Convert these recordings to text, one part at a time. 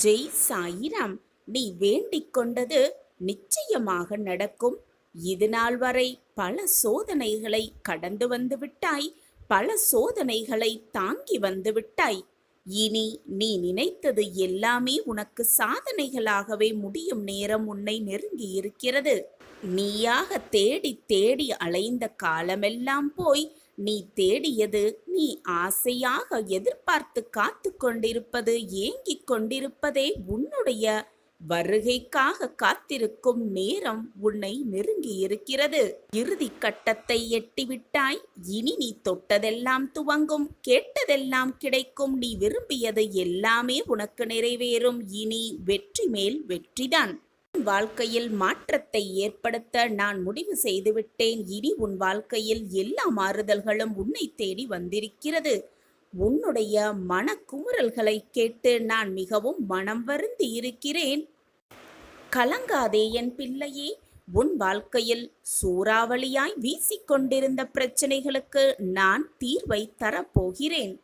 ஜெய் சாயிராம். நீ வேண்டிக் கொண்டது நிச்சயமாக நடக்கும். இது நாள் வரை பல சோதனைகளை கடந்து வந்து விட்டாய். பல சோதனைகளை தாங்கி வந்து விட்டாய். இனி நீ நினைத்தது எல்லாமே உனக்கு சாதனைகளாகவே முடியும் நேரம் உன்னை நெருங்கி இருக்கிறது. நீயாக தேடி தேடி அலைந்த காலமெல்லாம் போய் நீ தேடியது, நீ ஆசையாக எதிர்பார்த்து காத்து கொண்டிருப்பது, ஏங்கிக் கொண்டிருப்பதே உன்னுடைய வருகைக்காக காத்திருக்கும் நேரம் உன்னை நெருங்கி இருக்கிறது. இறுதி கட்டத்தை எட்டிவிட்டாய். இனி நீ தொட்டதெல்லாம் துவங்கும், கேட்டதெல்லாம் கிடைக்கும். நீ விரும்பியது எல்லாமே உனக்கு நிறைவேறும். இனி வெற்றி மேல் வெற்றிதான். வாழ்க்கையில் மாற்றத்தை ஏற்படுத்த நான் முடிவு செய்துவிட்டேன். இனி உன் வாழ்க்கையில் எல்லா மாறுதல்களும் உன்னை தேடி வந்திருக்கிறது. உன்னுடைய மனக்குமுறல்களை கேட்டு நான் மிகவும் மனம் வருந்தி இருக்கிறேன். கலங்காதே என் பிள்ளையே. உன் வாழ்க்கையில் சூறாவளியாய் வீசிக்கொண்டிருந்த பிரச்சனைகளுக்கு நான் தீர்வை தரப்போகிறேன்.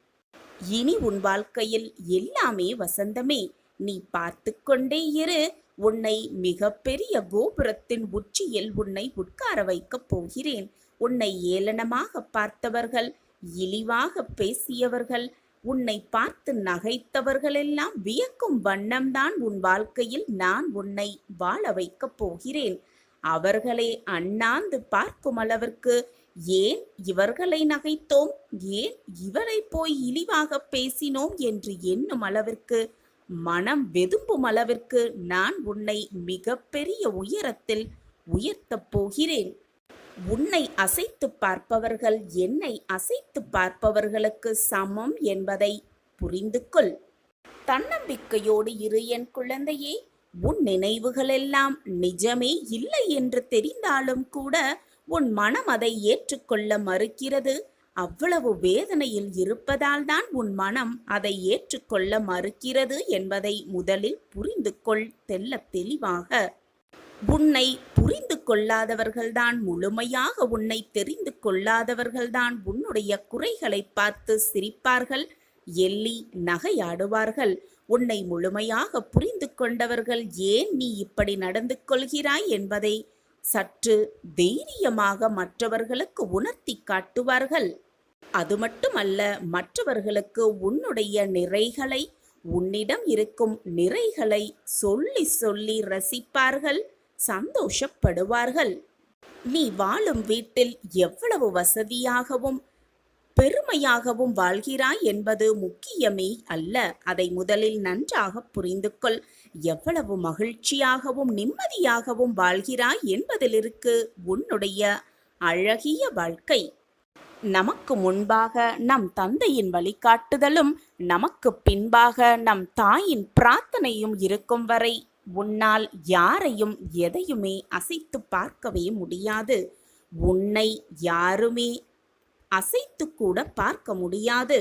இனி உன் வாழ்க்கையில் எல்லாமே வசந்தமே. நீ பார்த்து கொண்டே இரு. உன்னை மிகப்பெரிய கோபுரத்தின் உச்சியில் உன்னை உட்கார வைக்கப் போகிறேன். உன்னை ஏளனமாக பார்த்தவர்கள், இழிவாக பேசியவர்கள், உன்னை பார்த்து நகைத்தவர்களெல்லாம் வியக்கும் வண்ணம்தான் உன் வாழ்க்கையில் நான் உன்னை வாழ வைக்கப் போகிறேன். அவர்களை அண்ணாந்து பார்க்கும் அளவிற்கு, ஏன் இவர்களை நகைத்தோம், ஏன் இவரை போய் இழிவாக பேசினோம் என்று எண்ணும் அளவிற்கு, மனம் வெதும்பும் அளவிற்கு நான் உன்னை மிகப்பெரிய உயரத்தில் உயர்த்தப் போகிறேன். உன்னை அசைத்து பார்ப்பவர்கள் என்னை அசைத்து பார்ப்பவர்களுக்கு சமம் என்பதை புரிந்து கொள். தன்னம்பிக்கையோடு இரு என் குழந்தையே. உன் நினைவுகளெல்லாம் நிஜமே இல்லை என்று தெரிந்தாலும் கூட உன் மனம் அதை ஏற்றுக்கொள்ள மறுக்கிறது. அவ்வளவு வேதனையில் இருப்பதால் தான் உன் மனம் அதை ஏற்றுக்கொள்ள மறுக்கிறது என்பதை முதலில் புரிந்து கொள் தெல்ல தெளிவாக. உன்னை புரிந்து கொள்ளாதவர்கள்தான், முழுமையாக உன்னை தெரிந்து கொள்ளாதவர்கள்தான் உன்னுடைய குறைகளை பார்த்து சிரிப்பார்கள், எள்ளி நகையாடுவார்கள். உன்னை முழுமையாக புரிந்து கொண்டவர்கள் ஏன் நீ இப்படி நடந்து கொள்கிறாய் என்பதை சற்று தைரியமாக மற்றவர்களுக்கு உணர்த்தி காட்டுவார்கள். அது மட்டுமல்ல, மற்றவர்களுக்கு உன்னுடைய நிறைகளை, உன்னிடம் இருக்கும் நிறைகளை சொல்லி சொல்லி ரசிப்பார்கள், சந்தோஷப்படுவார்கள். நீ வாழும் வீட்டில் எவ்வளவு வசதியாகவும் பெருமையாகவும் வாழ்கிறாய் என்பது முக்கியமே அல்ல. அதை முதலில் நன்றாக புரிந்து கொள். எவ்வளவு மகிழ்ச்சியாகவும் நிம்மதியாகவும் வாழ்கிறாய் என்பதிலிருக்கு உன்னுடைய அழகிய வாழ்க்கை. நமக்கு முன்பாக நம் தந்தையின் வழிகாட்டுதலும், நமக்கு பின்பாக நம் தாயின் பிரார்த்தனையும் இருக்கும் வரை உன்னால் யாரையும் எதையுமே அசைத்து பார்க்கவே முடியாது. உன்னை யாருமே அசைத்து கூட பார்க்க முடியாது.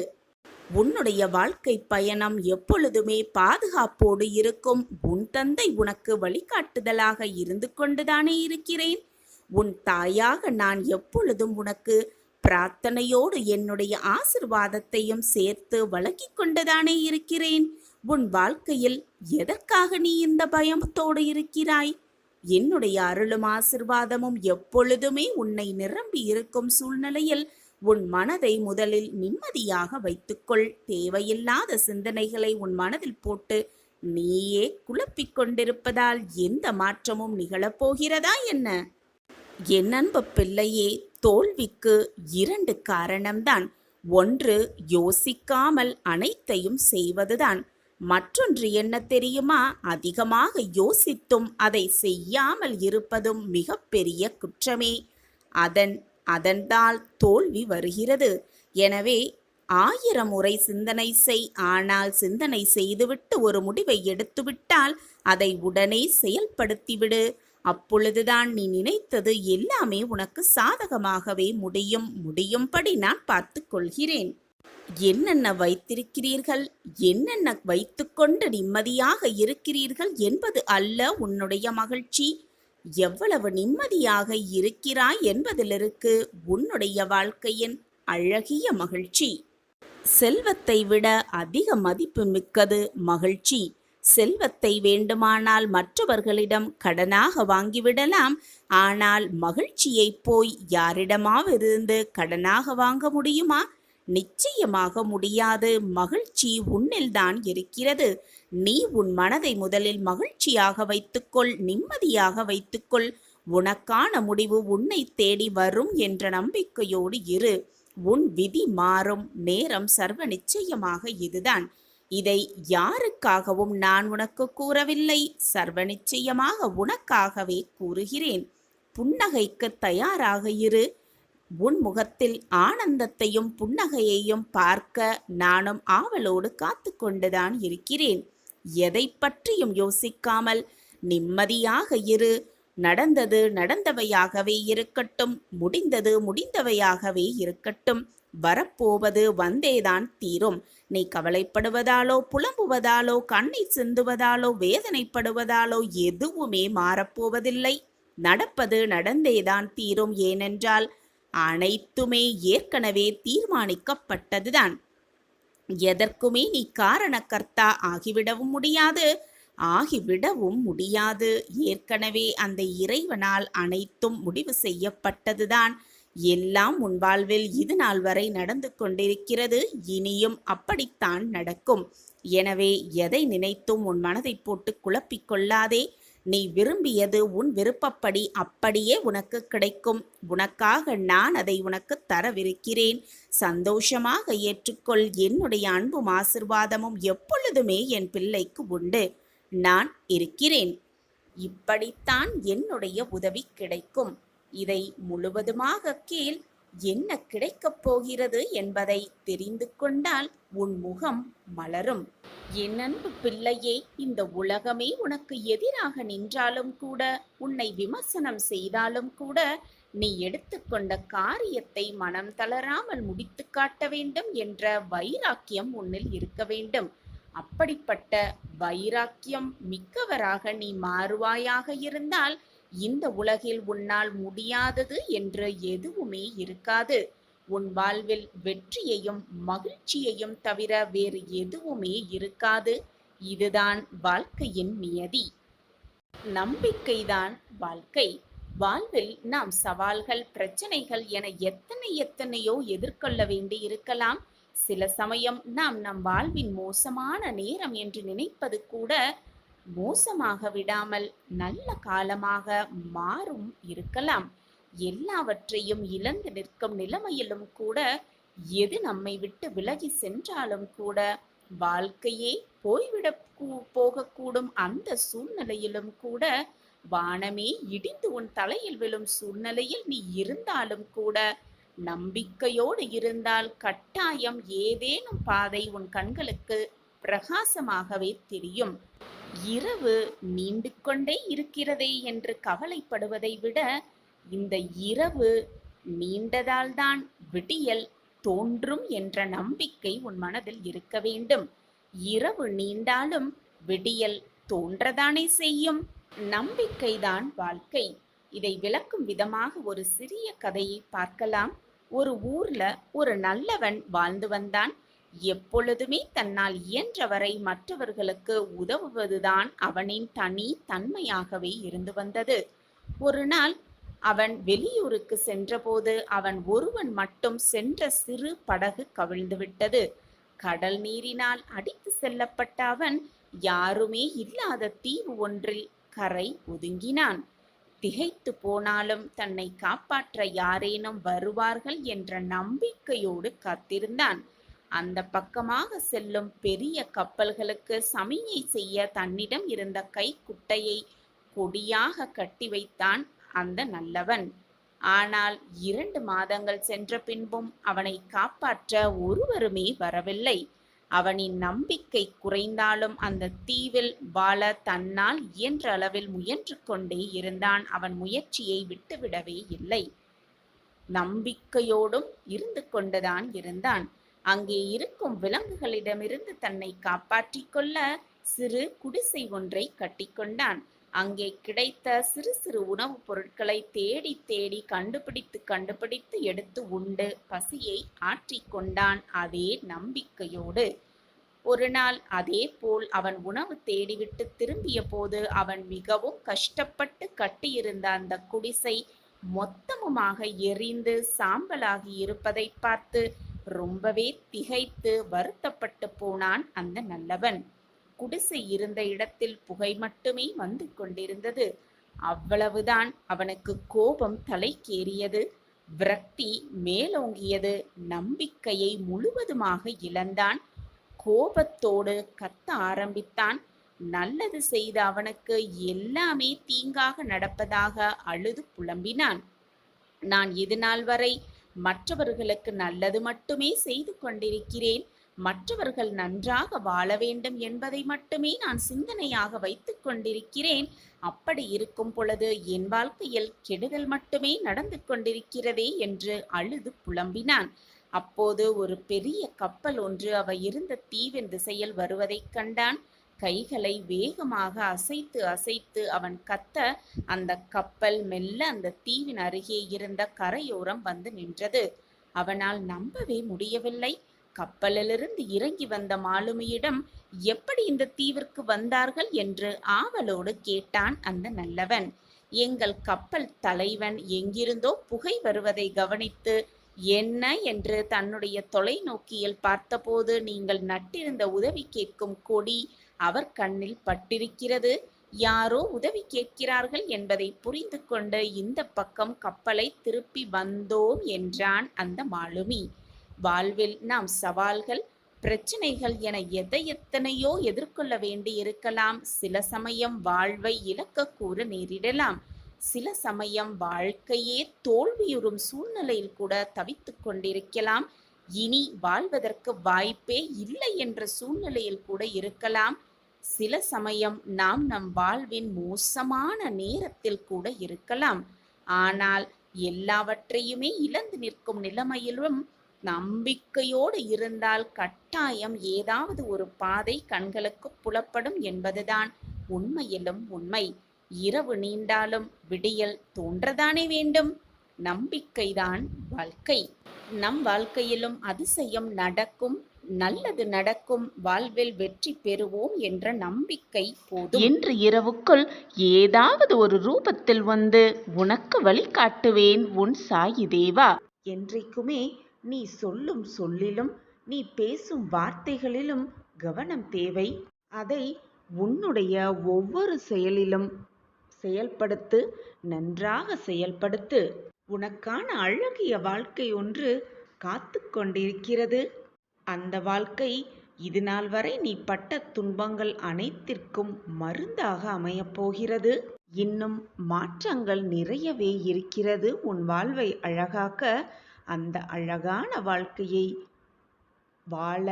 உன்னுடைய வாழ்க்கை பயணம் எப்பொழுதுமே பாதுகாப்போடு இருக்கும். உன் தந்தை உனக்கு வழிகாட்டுதலாக இருந்து கொண்டுதானே இருக்கிறேன். உன் தாயாக நான் எப்பொழுதும் உனக்கு பிரார்த்தனையோடு என்னுடைய ஆசிர்வாதத்தையும் சேர்த்து வழங்கிக் கொண்டுதானே இருக்கிறேன். உன் வாழ்க்கையில் எதற்காக நீ இந்த பயத்தோடு இருக்கிறாய்? என்னுடைய அருளும் ஆசிர்வாதமும் எப்பொழுதுமே உன்னை நிரம்பி இருக்கும் சூழ்நிலையில் உன் மனதை முதலில் நிம்மதியாக வைத்துக்கொள். தேவையில்லாத சிந்தனைகளை உன் மனதில் போட்டு நீயே குழப்பிக் கொண்டிருப்பதால் எந்த மாற்றமும் நிகழப்போகிறதா என்ன? என் அன்பு பிள்ளையே, தோல்விக்கு 2 காரணம்தான். ஒன்று, யோசிக்காமல் அனைத்தையும் செய்வதுதான். மற்றொன்று என்ன தெரியுமா? அதிகமாக யோசித்தும் அதை செய்யாமல் இருப்பதும் மிகப்பெரிய குற்றமே. அதனால் தோல்வி வருகிறது. எனவே 1000 முறை சிந்தனை செய். ஆனால் சிந்தனை செய்துவிட்டு ஒரு முடிவை எடுத்துவிட்டால் அதை உடனே செயல்படுத்திவிடு. அப்பொழுதுதான் நீ நினைத்தது எல்லாமே உனக்கு சாதகமாகவே முடியும்படி நான் பார்த்து கொள்கிறேன். என்னென்ன வைத்திருக்கிறீர்கள், என்னென்ன வைத்துக்கொண்டு நிம்மதியாக இருக்கிறீர்கள் என்பது அல்ல உன்னுடைய மகிழ்ச்சி. எவ்வளவு நிம்மதியாக இருக்கிறாய் என்பதிலிருக்கு உன்னுடைய வாழ்க்கையின் அழகிய மகிழ்ச்சி. செல்வத்தை விட அதிக மதிப்பு மிக்கது மகிழ்ச்சி. செல்வத்தை வேண்டுமானால் மற்றவர்களிடம் கடனாக வாங்கிவிடலாம். ஆனால் மகிழ்ச்சியை போய் யாரிடமாவிருந்து கடனாக வாங்க முடியுமா? நிச்சயமாக முடியாது. மகிழ்ச்சி உன்னில்தான் இருக்கிறது. நீ உன் மனதை முதலில் மகிழ்ச்சியாக வைத்துக்கொள், நிம்மதியாக வைத்துக்கொள். உனக்கான முடிவு உன்னை தேடி வரும் என்ற நம்பிக்கையோடு இரு. உன் விதி மாறும். நேரம் சர்வ நிச்சயமாக இதுதான். இதை யாருக்காகவும் நான் உனக்கு கூறவில்லை, சர்வ நிச்சயமாக உனக்காகவே கூறுகிறேன். புன்னகைக்கு தயாராக இரு. உன் முகத்தில் ஆனந்தத்தையும் புன்னகையையும் பார்க்க நானும் ஆவலோடு காத்து கொண்டுதான் இருக்கிறேன். எதை பற்றியும் யோசிக்காமல் நிம்மதியாக இரு. நடந்தது நடந்தவையாகவே இருக்கட்டும், முடிந்தது முடிந்தவையாகவே இருக்கட்டும். வரப்போவது வந்தேதான் தீரும். நீ கவலைப்படுவதாலோ புலம்புவதாலோ கண்ணை சிந்துவதாலோ வேதனைப்படுவதாலோ எதுவுமே மாறப்போவதில்லை. நடப்பது நடந்தேதான் தீரும். ஏனென்றால் அனைத்துமே ஏற்கனவே தீர்மானிக்கப்பட்டதுதான். எதற்குமே நீ காரணக்கர்த்தா ஆகிவிடவும் முடியாது, ஆகிவிடவும் முடியாது. ஏற்கனவே அந்த இறைவனால் அனைத்தும் முடிவு செய்யப்பட்டதுதான். எல்லாம் உன் வாழ்வில் இது நாள் வரை நடந்து கொண்டிருக்கிறது, இனியும் அப்படித்தான் நடக்கும். எனவே எதை நினைத்தும் உன் மனதை போட்டு குழப்பிக் கொள்ளாதே. நீ விரும்பியது உன் விருப்பப்படி அப்படியே உனக்கு கிடைக்கும். உனக்காக நான் அதை உனக்கு தரவிருக்கிறேன். சந்தோஷமாக ஏற்றுக்கொள். என்னுடைய அன்பும் ஆசிர்வாதமும் எப்பொழுதுமே என் பிள்ளைக்கு உண்டு. நான் இருக்கிறேன். இப்படித்தான் என்னுடைய உதவி கிடைக்கும். இதை முழுவதுமாக கேள். என்ன கிடைக்கப் போகிறது என்பதை தெரிந்து கொண்டால் உன் முகம் மலரும். என் அன்பு பிள்ளையே, இந்த உலகமே உனக்கு எதிராக நின்றாலும் கூட, உன்னை விமர்சனம் செய்தாலும் கூட, நீ எடுத்துக்கொண்ட காரியத்தை மனம் தளராமல் முடித்து காட்ட வேண்டும் என்ற வைராக்கியம் உன்னில் இருக்க வேண்டும். அப்படிப்பட்ட வைராக்கியம் மிக்கவராக நீ மாறுவாயாக இருந்தால் இந்த உலகில் உன்னால் முடியாதது என்று எதுவுமே இருக்காது. உன் வாழ்வில் வெற்றியையும் மகிழ்ச்சியையும் தவிர வேறு எதுவுமே இருக்காது. இதுதான் வாழ்க்கையின் நியதி. நம்பிக்கைதான் வாழ்க்கை. வாழ்வில் நாம் சவால்கள், பிரச்சனைகள் என எத்தனையோ எதிர்கொள்ள வேண்டி இருக்கலாம். சில சமயம் நாம் நம் வாழ்வின் மோசமான நேரம் என்று நினைப்பது கூட மோசமாக விடாமல் நல்ல காலமாக மாறும் இருக்கலாம். எல்லாவற்றையும் இழந்து நிற்கும் நிலைமையிலும் கூட, எது நம்மை விட்டு விலகி சென்றாலும் கூட, வாழ்க்கையே போய்விட போகக்கூடும் அந்த சூழ்நிலையிலும் கூட, வானமே இடிந்து உன் தலையில் விழும் சூழ்நிலையில் நீ இருந்தாலும் கூட, நம்பிக்கையோடு இருந்தால் கட்டாயம் ஏதேனும் பாதை உன் கண்களுக்கு பிரகாசமாகவே தெரியும். இரவு நீண்டு கொண்டே இருக்கிறதே என்று கவலைப்படுவதை விட, இந்த இரவு நீண்டதால்தான் விடியல் தோன்றும் என்ற நம்பிக்கை உன் மனதில் இருக்க வேண்டும். இரவு நீண்டாலும் விடியல் தோன்றதானே செய்யும். நம்பிக்கைதான் வாழ்க்கை. இதை விளக்கும் விதமாக ஒரு சிறிய கதையை பார்க்கலாம். ஒரு ஊர்ல ஒரு நல்லவன் வாழ்ந்து வந்தான். எப்பொழுதுமே தன்னால் இயன்றவரை மற்றவர்களுக்கு உதவுவதுதான் அவனின் தனி தன்மையாகவே இருந்து வந்தது. ஒரு நாள் அவன் வெளியூருக்கு சென்றபோது அவன் ஒருவன் மட்டும் சென்ற சிறு படகு கவிழ்ந்துவிட்டது. கடல் நீரினால் அடித்து செல்லப்பட்ட அவன் யாருமே இல்லாத தீவு ஒன்றில் கரை ஒதுங்கினான். திகைத்து போனாலும் தன்னை காப்பாற்ற யாரேனும் வருவார்கள் என்ற நம்பிக்கையோடு காத்திருந்தான். அந்த பக்கமாக செல்லும் பெரிய கப்பல்களுக்கு சமிஞை செய்ய தன்னிடம் இருந்த கைக்குட்டையை கொடியாக கட்டி வைத்தான் அந்த நல்லவன். ஆனால் 2 மாதங்கள் சென்ற பின்பும் அவனை காப்பாற்ற ஒருவருமே வரவில்லை. அவனின் நம்பிக்கை குறைந்தாலும் அந்த தீவில் வாழ தன்னால் இயன்ற அளவில் முயன்று கொண்டே இருந்தான். அவன் முயற்சியை விட்டுவிடவே இல்லை. நம்பிக்கையோடும் இருந்து கொண்டுதான் இருந்தான். அங்கே இருக்கும் விலங்குகளிடமிருந்து தன்னை காப்பாற்றிக் கொள்ள சிறு குடிசை ஒன்றை கட்டிக்கொண்டான். அங்கே கிடைத்த சிறு சிறு உணவுப் பொருட்களை தேடி தேடி கண்டுபிடித்து எடுத்து உண்டு பசியை ஆற்றிக்கொண்டான். அதே நம்பிக்கையோடு. ஒரு நாள் அதேபோல் அவன் உணவு தேடிவிட்டு திரும்பிய போது அவன் மிகவும் கஷ்டப்பட்டு கட்டியிருந்த அந்த குடிசை மொத்தமுமாக எரிந்து சாம்பலாகி இருப்பதை பார்த்து ரொம்பவே திகைத்து வருத்தப்பட்டு போனான் அந்த நல்லவன். குடிசை இருந்த இடத்தில் புகை மட்டுமே வந்து கொண்டிருந்தது. அவ்வளவுதான் அவனுக்கு கோபம் தலைக்கேறியது. விரக்தி மேலோங்கியது. நம்பிக்கையை முழுவதுமாக இழந்தான். கோபத்தோடு கத்த ஆரம்பித்தான். நல்லது செய்த அவனுக்கு எல்லாமே தீங்காக நடப்பதாக அழுது புலம்பினான். நான் இதுநாள் வரை மற்றவர்களுக்கு நல்லது மட்டுமே செய்து கொண்டிருக்கிறேன். மற்றவர்கள் நன்றாக வாழ வேண்டும் என்பதை மட்டுமே நான் சிந்தனையாக வைத்துக் கொண்டிருக்கிறேன். அப்படி இருக்கும் பொழுது என் வாழ்க்கையில் கெடுதல் மட்டுமே நடந்து கொண்டிருக்கிறதே என்று அழுது புலம்பினான். அப்போது ஒரு பெரிய கப்பல் ஒன்று அவ இருந்த தீவின் திசையில் வருவதைக் கண்டான். கைகளை வேகமாக அசைத்து அசைத்து அவன் கத்த அந்த கப்பல் மெல்ல அந்த தீவின் அருகே இருந்த கரையோரம் வந்து நின்றது. அவனால் நம்பவே முடியவில்லை. கப்பலிலிருந்து இறங்கி வந்த மாலுமியிடம் எப்படி இந்த தீவிற்கு வந்தார்கள் என்று ஆவலோடு கேட்டான் அந்த நல்லவன். எங்கள் கப்பல் தலைவன் எங்கிருந்தோ புகை வருவதை கவனித்து என்ன என்று தன்னுடைய தொலைநோக்கியில் பார்த்தபோது நீங்கள் நட்டிருந்த உதவி கேட்கும் கொடி அவர் கண்ணில் பட்டிருக்கிறது. யாரோ உதவி கேட்கிறார்கள் என்பதை புரிந்து கொண்டு இந்த பக்கம் கப்பலை திருப்பி வந்தோம் என்றான் அந்த மாலுமி. வாழ்வில் நாம் சவால்கள், பிரச்சனைகள் என எத்தனையோ எதிர்கொள்ள வேண்டி இருக்கலாம். சில சமயம் வாழ்வை இழக்கக்கூட நேரிடலாம். சில சமயம் வாழ்க்கையே தோல்வியுறும் சூழ்நிலையில் கூட தவித்துக் கொண்டிருக்கலாம். இனி வாழ்வதற்கு வாய்ப்பே இல்லை என்ற சூழ்நிலையில் கூட இருக்கலாம். சில சமயம் நாம் நம் வாழ்வின் மோசமான நேரத்தில் கூட இருக்கலாம். ஆனால் எல்லாவற்றையுமே இழந்து நிற்கும் நிலைமையிலும் நம்பிக்கையோடு இருந்தால் கட்டாயம் ஏதாவது ஒரு பாதை கண்களுக்கு புலப்படும் என்பதுதான் உண்மையிலும் உண்மை. இரவு நீண்டாலும் விடியல் தோன்றதானே வேண்டும். நம்பிக்கைதான் வாழ்க்கை. நம் வாழ்க்கையிலும் அதிசயம் நடக்கும், நல்லது நடக்கும், வாழ்வில் வெற்றி பெறுவோம் என்ற நம்பிக்கை போதும். இன்று இரவுக்குள் ஏதாவது ஒரு ரூபத்தில் வந்து உனக்கு வழிகாட்டுவேன் உன் சாயி தேவா. என்றைக்குமே நீ சொல்லும் சொல்லிலும் நீ பேசும் வார்த்தைகளிலும் கவனம் தேவை. அதை உன்னுடைய ஒவ்வொரு செயலிலும் செயல்படுத்து, நன்றாக செயல்படுத்து. உனக்கான அழகிய வாழ்க்கை ஒன்று காத்து கொண்டிருக்கிறது. அந்த வாழ்க்கை இது நாள் வரை நீ பட்ட துன்பங்கள் அனைத்திற்கும் மருந்தாக அமையப் போகிறது. இன்னும் மாற்றங்கள் நிறையவே இருக்கிறது உன் வாழ்வை அழகாக்க. அந்த அழகான வாழ்க்கையை வாழ,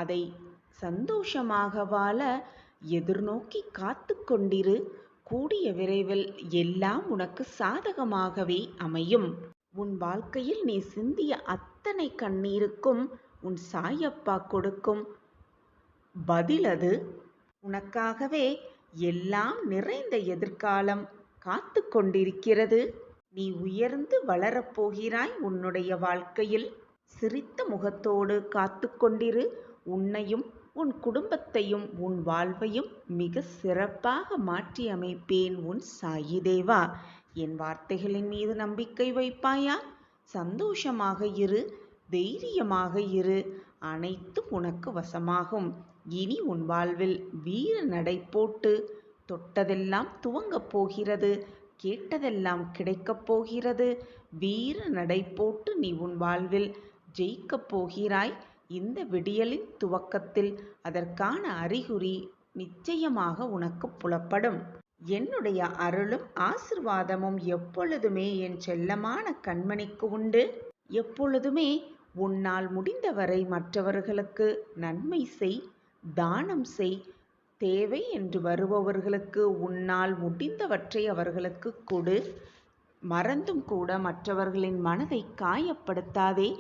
அதை சந்தோஷமாக வாழ எதிர்நோக்கி காத்து கொண்டிரு. கூடிய விரைவில் எல்லாம் உனக்கு சாதகமாகவே அமையும். உன் வாழ்க்கையில் நீ சிந்திய அத்தனை கண்ணீருக்கும் உன் சாயப்பா கொடுக்கும் பதில் அது. உனக்காகவே எல்லாம் நிறைந்த எதிர்காலம் காத்து கொண்டிருக்கிறது. நீ உயர்ந்து வளரப்போகிறாய் உன்னுடைய வாழ்க்கையில். சிரித்த முகத்தோடு காத்து கொண்டிரு. உன்னையும் உன் குடும்பத்தையும் உன் வாழ்வையும் மிக சிறப்பாக மாற்றி அமைப்பேன் உன் சாயி தேவா. என் வார்த்தைகளின் மீது நம்பிக்கை வைப்பாயா? சந்தோஷமாக இரு, தைரியமாக இரு. அனைத்தும் உனக்கு வசமாகும். இனி உன் வாழ்வில் வீர நடை போட்டு தொட்டதெல்லாம் துவங்கப் போகிறது. கேட்டதெல்லாம் கிடைக்கப் போகிறது. வீர நடை போட்டு நீ உன் வாழ்வில் ஜெயிக்கப் போகிறாய். இந்த விடியலின் துவக்கத்தில் அதற்கான அறிகுறி நிச்சயமாக உனக்கு புலப்படும். என்னுடைய அருளும் ஆசிர்வாதமும் எப்பொழுதுமே என் செல்லமான கண்மணிக்கு உண்டு. எப்பொழுதுமே உன்னால் முடிந்தவரை மற்றவர்களுக்கு நன்மை செய், தானம் செய். தேவை என்று வருபவர்களுக்கு உன்னால் முடிந்தவற்றை அவர்களுக்கு கொடு. மறந்தும் கூட மற்றவர்களின் மனதை காயப்படுத்தாதே.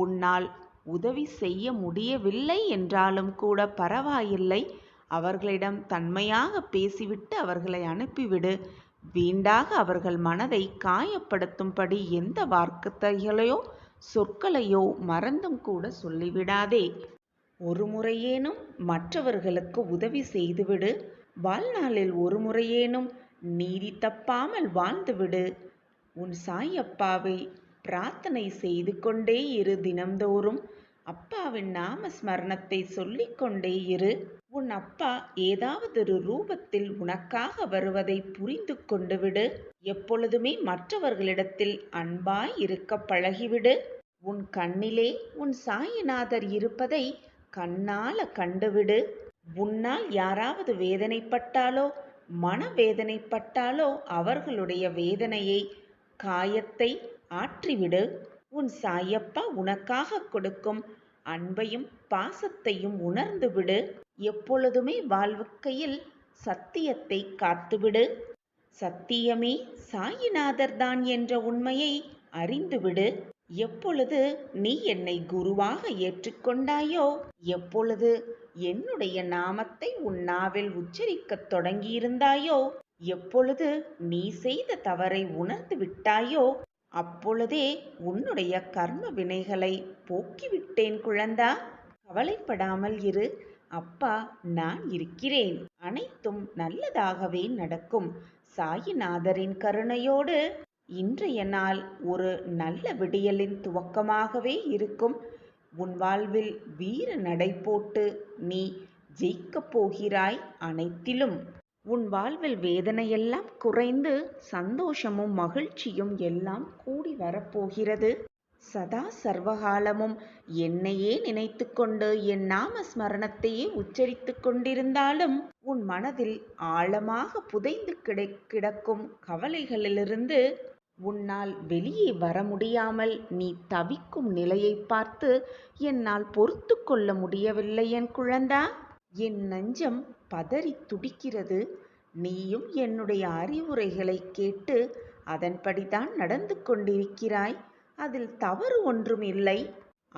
உன்னால் உதவி செய்ய முடியவில்லை என்றாலும் கூட பரவாயில்லை. அவர்களிடம் தன்மையாக பேசிவிட்டு அவர்களை அனுப்பிவிடு. வீண்டாக அவர்கள் மனதை காயப்படுத்தும்படி எந்த வார்த்தைகளையோ சொற்களையோ மறந்தும் கூட சொல்லிவிடாதே. ஒரு முறையேனும் மற்றவர்களுக்கு உதவி செய்துவிடு. வாழ்நாளில் ஒரு முறையேனும் நீதி தப்பாமல் வாழ்ந்துவிடு. உன் சாயப்பாவை பிரார்த்தனை செய்து கொண்டே இரு. தினம்தோறும் அப்பாவின் நாம ஸ்மரணத்தை சொல்லிக் கொண்டே இரு. உன் அப்பா ஏதாவதொரு ரூபத்தில் உனக்காக வருவதை புரிந்து கொண்டு விடு. எப்பொழுதுமே மற்றவர்களிடத்தில் அன்பாய் இருக்க பழகிவிடு. உன் கண்ணிலே உன் சாயிநாதர் இருப்பதை கண்ணால கண்டுவிடு. உன்னால் யாராவது வேதனைப்பட்டாலோ மனவேதனைப்பட்டாலோ அவர்களுடைய வேதனையை காயத்தை ஆற்றிவிடு. உன் சாயப்பா உனக்காக கொடுக்கும் அன்பையும் பாசத்தையும் உணர்ந்துவிடு. எப்பொழுதுமே வாழ்க்கையில் சத்தியத்தை காத்துவிடு. சத்தியமே சாயிநாதர்தான் என்ற உண்மையை அறிந்துவிடு. எப்பொழுது நீ என்னை குருவாக ஏற்றுக்கொண்டாயோ, எப்பொழுது என்னுடைய நாமத்தை உன் நாவில் உச்சரிக்கத் தொடங்கியிருந்தாயோ, எப்பொழுது நீ செய்த தவறை உணர்ந்து விட்டாயோ, அப்பொழுதே உன்னுடைய கர்ம வினைகளை போக்கிவிட்டேன் குழந்தா. கவலைப்படாமல் இரு. அப்பா நான் இருக்கிறேன். அனைத்தும் நல்லதாகவே நடக்கும். சாயிநாதரின் கருணையோடு இன்றைய நாள் ஒரு நல்ல விடியலின் துவக்கமாகவே இருக்கும். உன் வாழ்வில் வீர நடை போட்டு நீ ஜெயிக்கப் போகிறாய் அனைத்திலும். உன் வாழ்வில் வேதனையெல்லாம் குறைந்து சந்தோஷமும் மகிழ்ச்சியும் எல்லாம் கூடி வரப்போகிறது. சதா சர்வகாலமும் என்னையே நினைத்து கொண்டு என் நாம ஸ்மரணத்தையே உச்சரித்து கொண்டிருந்தாலும் உன் மனதில் ஆழமாக புதைந்து கிடக்கும் கவலைகளிலிருந்து உன்னால் வெளியே வர முடியாமல் நீ தவிக்கும் நிலையை பார்த்து என்னால் பொறுத்து கொள்ள முடியவில்லை என் குழந்தா. என் நெஞ்சம் பதறி துடிக்கிறது. நீயும் என்னுடைய அறிவுரைகளை கேட்டு அதன்படிதான் நடந்து கொண்டிருக்கிறாய். அதில் தவறு ஒன்றும் இல்லை.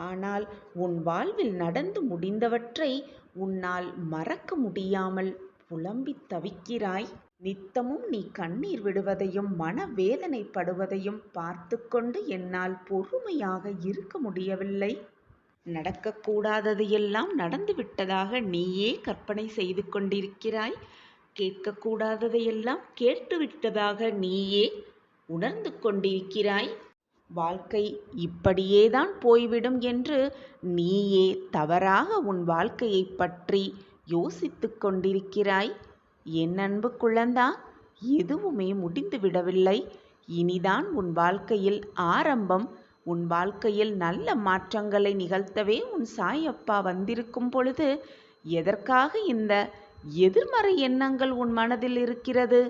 ஆனால் உன் வாழ்வில் நடந்து முடிந்தவற்றை உன்னால் மறக்க முடியாமல் புலம்பி தவிக்கிறாய். நித்தமும் நீ கண்ணீர் விடுவதையும் மனவேதனைப்படுவதையும் பார்த்து கொண்டு என்னால் பொறுமையாக இருக்க முடியவில்லை. நடக்கக்கூடாதது எல்லாம் நடந்துவிட்டதாக நீயே கற்பனை செய்து கொண்டிருக்கிறாய். கேட்கக்கூடாததையெல்லாம் கேட்டுவிட்டதாக நீயே உணர்ந்து கொண்டிருக்கிறாய். வாழ்க்கை இப்படியேதான் போய்விடும் என்று நீயே தவறாக உன் வாழ்க்கையை பற்றி யோசித்து கொண்டிருக்கிறாய். என் அன்பு குழந்தா, எதுவுமே முடிந்து விடவில்லை. இனிதான் உன் வாழ்க்கையில் ஆரம்பம். உன் வாழ்க்கையில் நல்ல மாற்றங்களை நிகழ்த்தவே உன் சாயப்பா வந்திருக்கும் பொழுது எதற்காக இந்த எதிர்மறை எண்ணங்கள் உன் மனதில் இருக்கிறது?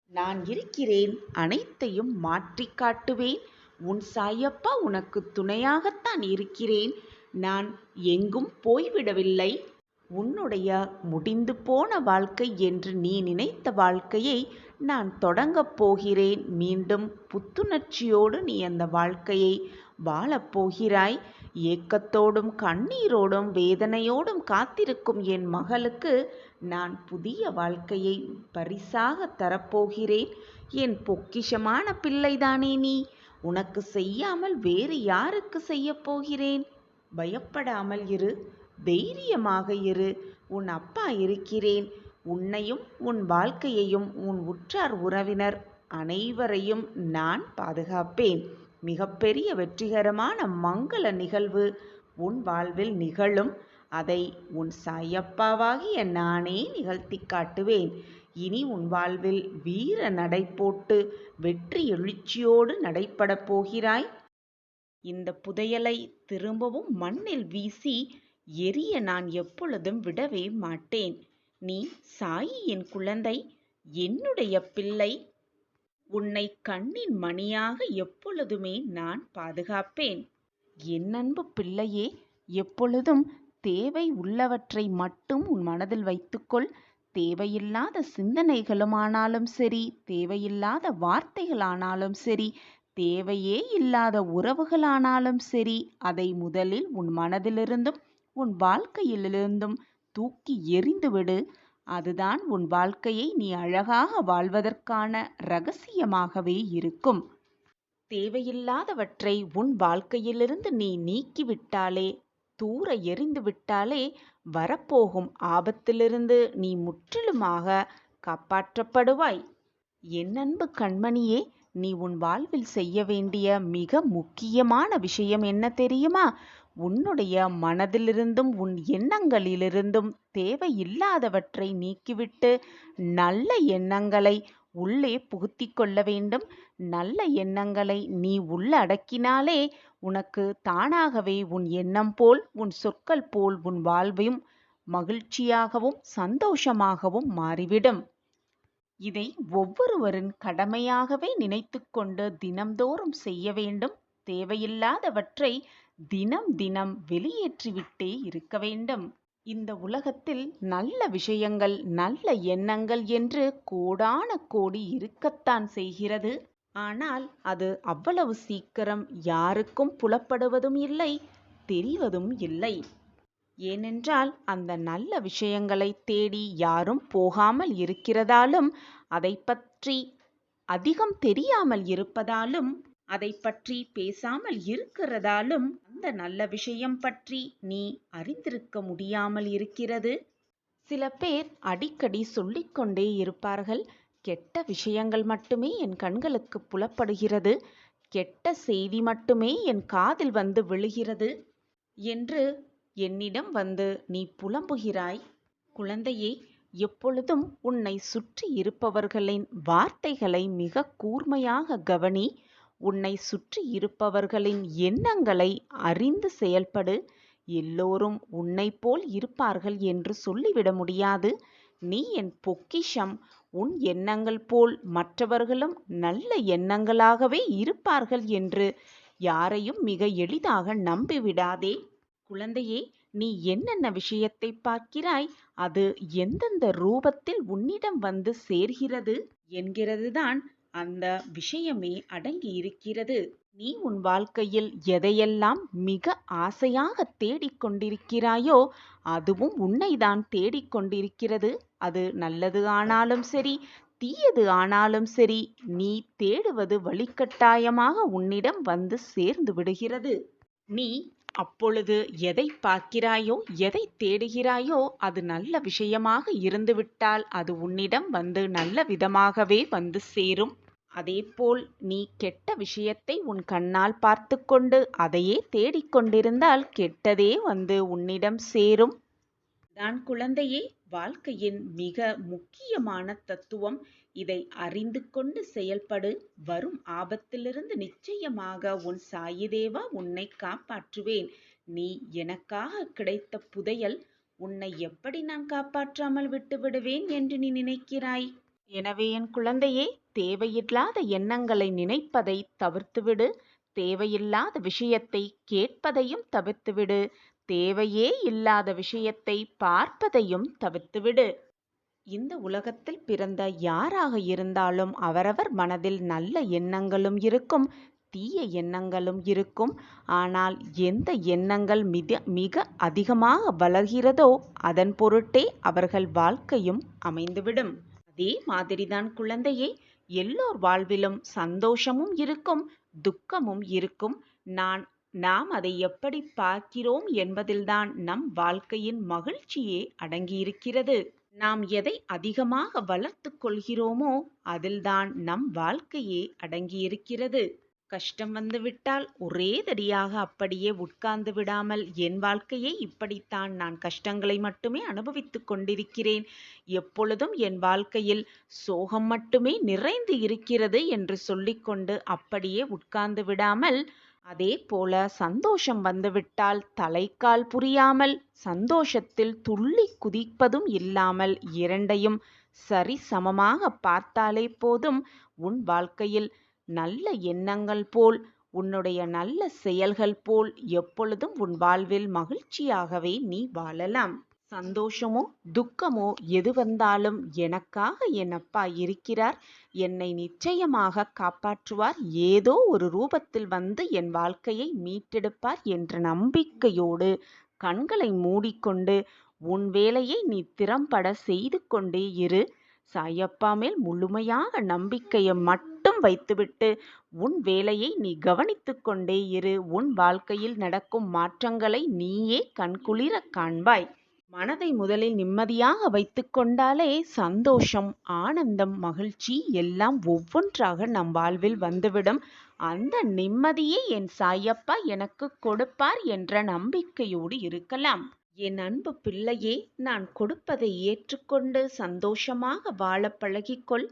நான் இருக்கிறேன். அனைத்தையும் மாற்றி காட்டுவேன். உன் சாயப்பா உனக்கு துணையாகத்தான் இருக்கிறேன். நான் எங்கும் போய்விடவில்லை. உன்னுடைய முடிந்து போன வாழ்க்கை என்று நீ நினைத்த வாழ்க்கையை நான் தொடங்கப் போகிறேன். மீண்டும் புத்துணர்ச்சியோடு நீ அந்த வாழ்க்கையை வாழப்போகிறாய். ஏக்கத்தோடும் கண்ணீரோடும் வேதனையோடும் காத்திருக்கும் என் மகளுக்கு நான் புதிய வாழ்க்கையை பரிசாக தரப்போகிறேன். என் பொக்கிஷமான பிள்ளைதானே நீ. உனக்கு செய்யாமல் வேறு யாருக்கு செய்யப் போகிறேன்? பயப்படாமல் இரு. தைரியமாக இரு. உன் அப்பா இருக்கிறேன். உன்னையும் உன் வாழ்க்கையையும் உன் உற்றார் உறவினர் அனைவரையும் நான் பாதுகாப்பேன். மிகப்பெரிய வெற்றிகரமான மங்கள நிகழ்வு உன் வாழ்வில் நிகழும். அதை உன் சாயப்பாவாகிய நானே நிகழ்த்தி காட்டுவேன். இனி உன் வாழ்வில் வீர நடை போட்டு வெற்றி எழுச்சியோடு நடைபெறப் போகிறாய். இந்த புதையலை திரும்பவும் மண்ணில் வீசி எரிய நான் எப்பொழுதும் விடவே மாட்டேன். நீ சாயியின் குழந்தை, என்னுடைய பிள்ளை. உன்னை கண்ணின் மணியாக எப்பொழுதுமே நான் பாதுகாப்பேன். என் அன்பு பிள்ளையே, எப்பொழுதும் தேவை உள்ளவற்றை மட்டும் உன் மனதில் வைத்துக்கொள். தேவையில்லாத சிந்தனைகளுமானாலும் சரி, தேவையில்லாத வார்த்தைகளானாலும் சரி, தேவையே இல்லாத உறவுகளானாலும் சரி, அதை முதலில் உன் மனதிலிருந்தும் உன் வாழ்க்கையிலிருந்தும் தூக்கி எறிந்துவிடு. அதுதான் உன் வாழ்க்கையை நீ அழகாக வாழ்வதற்கான இரகசியமாகவே இருக்கும். தேவையில்லாதவற்றை உன் வாழ்க்கையிலிருந்து நீ நீக்கிவிட்டாலே தூர எறிந்து விட்டாலே வரப்போகும் ஆபத்திலிருந்து நீ முற்றிலுமாக காப்பாற்றப்படுவாய். என் அன்பு கண்மணியே, நீ உன் வாழ்வில் செய்ய வேண்டிய மிக முக்கியமான விஷயம் என்ன தெரியுமா? உன்னுடைய மனதிலிருந்தும் உன் எண்ணங்களிலிருந்தும் தேவையில்லாதவற்றை நீக்கிவிட்டு நல்ல எண்ணங்களை உள்ளே புகுத்திக் கொள்ள வேண்டும். நல்ல எண்ணங்களை நீ உள்ளடக்கினாலே உனக்கு தானாகவே உன் எண்ணம் போல், உன் சொற்கள் போல் உன் வாழ்வையும் மகிழ்ச்சியாகவும் சந்தோஷமாகவும் மாறிவிடும். இதை ஒவ்வொருவரின் கடமையாகவே நினைத்துக்கொண்டு தினம்தோறும் செய்ய வேண்டும். தேவையில்லாதவற்றை தினம் தினம் வெளியேற்றிவிட்டே இருக்க வேண்டும். இந்த உலகத்தில் நல்ல விஷயங்கள், நல்ல எண்ணங்கள் என்று கோடான கோடி இருக்கத்தான் செய்கிறது. ஆனால் அது அவ்வளவு சீக்கிரம் யாருக்கும் புலப்படுவதும் இல்லை, தெரிவதும் இல்லை. ஏனென்றால் அந்த நல்ல விஷயங்களை தேடி யாரும் போகாமல் இருக்கிறதாலும், அதை பற்றி அதிகம் தெரியாமல் இருப்பதாலும், அதை பற்றி பேசாமல் இருக்கிறதாலும் அந்த நல்ல விஷயம் பற்றி நீ அறிந்திருக்க முடியாமல் இருக்கிறது. சில பேர் அடிக்கடி சொல்லிக்கொண்டே இருப்பார்கள், கெட்ட விஷயங்கள் மட்டுமே என் கண்களுக்கு புலப்படுகிறது, கெட்ட செய்தி மட்டுமே என் காதில் வந்து விழுகிறது என்று என்னிடம் வந்து நீ புலம்புகிறாய். குழந்தையே, எப்பொழுதும் உன்னை சுற்றி இருப்பவர்களின் வார்த்தைகளை மிக கூர்மையாக கவனி. உன்னை சுற்றி இருப்பவர்களின் எண்ணங்களை அறிந்து செயல்படு. எல்லோரும் உன்னை போல் இருப்பார்கள் என்று சொல்லிவிட முடியாது. நீ என் பொக்கிஷம். உன் எண்ணங்கள் போல் மற்றவர்களும் நல்ல எண்ணங்களாகவே இருப்பார்கள் என்று யாரையும் மிக எளிதாக நம்பிவிடாதே. குழந்தையே, நீ என்னென்ன விஷயத்தை பார்க்கிறாய், அது எந்தெந்த ரூபத்தில் உன்னிடம் வந்து சேர்கிறது என்கிறதுதான் அந்த விஷயமே அடங்கி இருக்கிறது. நீ உன் வாழ்க்கையில் எதையெல்லாம் மிக ஆசையாக தேடிக்கொண்டிருக்கிறாயோ அதுவும் உன்னைதான் தேடிக்கொண்டிருக்கிறது. அது நல்லது ஆனாலும் சரி, தீயது ஆனாலும் சரி, நீ தேடுவது வழிகட்டாயமாக உன்னிடம் வந்து சேர்ந்து விடுகிறது. நீ அப்பொழுது எதை பார்க்கிறாயோ, எதை தேடுகிறாயோ அது நல்ல விஷயமாக இருந்துவிட்டால் அது உன்னிடம் வந்து நல்ல விதமாகவே வந்து சேரும். அதேபோல் நீ கெட்ட விஷயத்தை உன் கண்ணால் பார்த்து கொண்டு அதையே தேடிக்கொண்டிருந்தால் கெட்டதே வந்து உன்னிடம் சேரும். தான் குழந்தையே, வாழ்க்கையின் மிக முக்கியமான தத்துவம். இதை அறிந்து கொண்டு செயல்படு. வரும் ஆபத்திலிருந்து நிச்சயமாக உன் சாயிதேவா உன்னை காப்பாற்றுவேன். நீ எனக்காக கிடைத்த புதையல். உன்னை எப்படி நான் காப்பாற்றாமல் விட்டுவிடுவேன் என்று நீ நினைக்கிறாய்? எனவே என் குழந்தையே, தேவையில்லாத எண்ணங்களை நினைப்பதை தவிர்த்துவிடு. தேவையில்லாத விஷயத்தை கேட்பதையும் தவிர்த்துவிடு. தேவையே இல்லாத விஷயத்தை பார்ப்பதையும் தவிர்த்துவிடு. இந்த உலகத்தில் பிறந்த யாராக இருந்தாலும் அவரவர் மனதில் நல்ல எண்ணங்களும் இருக்கும், தீய எண்ணங்களும் இருக்கும். ஆனால் எந்த எண்ணங்கள் மிக அதிகமாக வளர்கிறதோ அதன் பொருட்டே அவர்கள் வாழ்க்கையும் அமைந்துவிடும். அதே மாதிரிதான் குழந்தையே, எல்லோர் வாழ்விலும் சந்தோஷமும் இருக்கும், துக்கமும் இருக்கும். நாம் அதை எப்படி பார்க்கிறோம் என்பதில்தான் நம் வாழ்க்கையின் மகிழ்ச்சியே அடங்கியிருக்கிறது. நாம் எதை அதிகமாக வளர்த்து கொள்கிறோமோ அதில்தான் நம் வாழ்க்கையே அடங்கியிருக்கிறது. கஷ்டம் வந்துவிட்டால் ஒரேதடியாக அப்படியே உட்கார்ந்து விடாமல், என் வாழ்க்கையே இப்படித்தான், நான் கஷ்டங்களை மட்டுமே அனுபவித்துக் கொண்டிருக்கிறேன், எப்பொழுதும் என் வாழ்க்கையில் சோகம் மட்டுமே நிறைந்து இருக்கிறது என்று சொல்லிக்கொண்டு அப்படியே உட்கார்ந்து விடாமல், அதே போல சந்தோஷம் வந்துவிட்டால் தலைக்கால் புரியாமல், சந்தோஷத்தில் துள்ளி குதிப்பதும் இல்லாமல், இரண்டையும் சரிசமமாக பார்த்தாலே போதும். உன் வாழ்க்கையில் நல்ல எண்ணங்கள் போல், உன்னுடைய நல்ல செயல்கள் போல் எப்பொழுதும் உன் வாழ்வில் மகிழ்ச்சியாகவே நீ வாழலாம். சந்தோஷமோ துக்கமோ எது வந்தாலும் எனக்காக என் அப்பா இருக்கிறார், என்னை நிச்சயமாக காப்பாற்றுவார், ஏதோ ஒரு ரூபத்தில் வந்து என் வாழ்க்கையை மீட்டெடுப்பார் என்ற நம்பிக்கையோடு கண்களை மூடிக்கொண்டு உன் வேலையை நீ திறம்பட செய்து கொண்டே இரு. சாயப்பா மேல் முழுமையாக நம்பிக்கையை மட்டும் ஓரிடம் வைத்துவிட்டு உன் வேலையை நீ கவனித்துக் கொண்டே இரு. உன் வாழ்க்கையில் நடக்கும் மாற்றங்களை நீயே கண்குளிரக் காண்பாய். மனதை முதலில் நிம்மதியாக வைத்துக் கொண்டாலே சந்தோஷம், ஆனந்தம், மகிழ்ச்சி எல்லாம் ஒவ்வொன்றாக நம் வாழ்வில் வந்துவிடும். அந்த நிம்மதியை என் சாயப்பா எனக்கு கொடுப்பார் என்ற நம்பிக்கையோடு இருக்கலாம். என் அன்பு பிள்ளையே, நான் கொடுப்பதை ஏற்றுக்கொண்டு சந்தோஷமாக வாழ பழகிக்கொள்.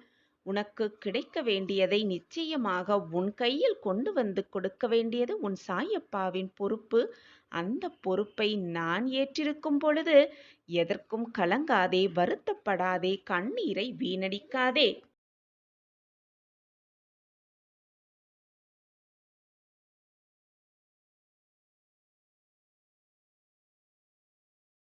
உனக்கு கிடைக்க வேண்டியதை நிச்சயமாக உன் கையில் கொண்டு வந்து கொடுக்க வேண்டியது உன் சாயப்பாவின் பொறுப்பு. அந்த பொறுப்பை நான் ஏற்றிருக்கும் பொழுது எதற்கும் கலங்காதே, வருத்தப்படாதே, கண்ணீரை வீணடிக்காதே.